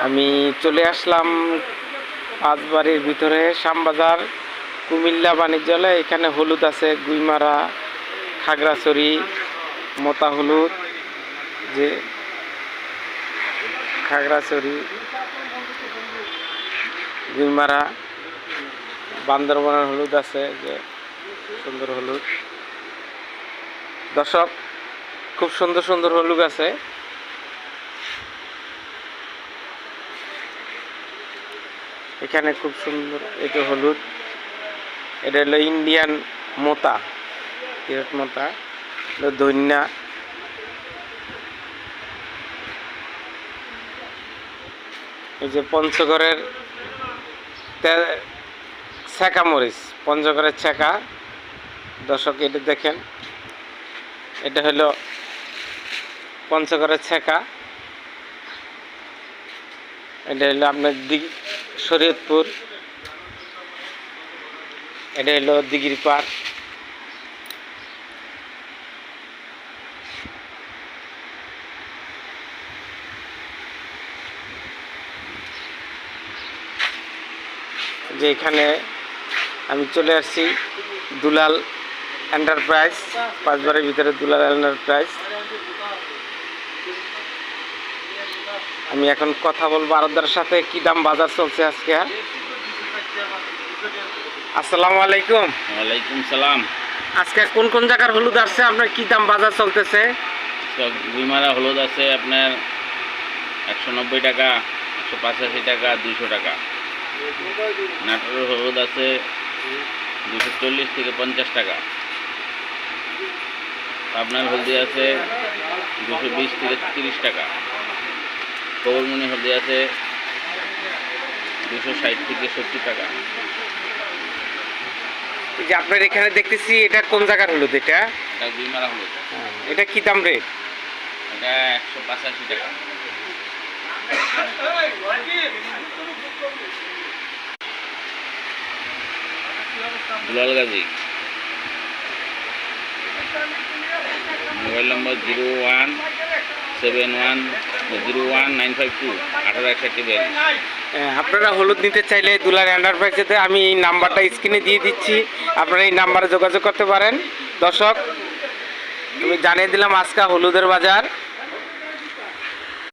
আমি চলে আসলাম পাঁচবাড়ির ভিতরে শ্যামবাজার কুমিল্লা বাণিজ্যালয়। এখানে হলুদ আছে, গুইমারা, খাগড়াছড়ি, মোতা হলুদ, যে খাগড়াছড়ি, গুইমারা, বান্দরবনের হলুদ আছে, যে সুন্দর হলুদ। দর্শক, খুব সুন্দর সুন্দর হলুদ আছে। এখানে খুব সুন্দর, এটা হলুদ, এটা হলো ইন্ডিয়ান মোতা, কিরট মোতা, ধন্যা, এই যে পঞ্চগড়ের ছেঁকা মরিচ, পঞ্চগড়ের ছেঁকা। দর্শক, এটা দেখেন, এটা হলো পঞ্চগড়ের ছেঁকা। এটা হলো আপনার শরীয়তপুর, এটা হলো দিঘির পাড়। যে এখানে আমি চলে আসছি দুলাল এন্টারপ্রাইজ, পাঁচবাড়ির ভিতরে দুলাল এন্টারপ্রাইজ। আমি এখন কথা বলবো আরদার সাথে, কি দাম বাজার চলছে আজকে। আসসালামু আলাইকুম। ওয়ালাইকুম সালাম। আজকে কোন কোন জায়গার হলুদ আসছে, আপনার কি দাম বাজার চলতেছে? গুইমারা হলুদ আছে আপনার 190 টাকা, 185 টাকা, 200 টাকা। নাটোরের হলুদ আছে 240 থেকে 50 টাকা। আপনার হলদি আছে 220 থেকে 30 টাকা। কবরমণি হলদি আছে 260 থেকে 70 টাকা। যে আপনার এখানে দেখতেছি, এটা কোন জায়গার হলুদ? এটা গুইমারা হলুদ। এটা কি দাম রেট? এটা 185 টাকা। দুলাল গাজী, মোবাইল নম্বর 017101952 1861। আপনারা হলুদ নিতে চাইলে দুলাল এন্টারপ্রাইজেতে আমি এই নাম্বারটা স্ক্রিনে দিয়ে দিচ্ছি, আপনারা এই নাম্বারে যোগাযোগ করতে পারেন। দর্শক, আমি জানিয়ে দিলাম আজকে হলুদের বাজার।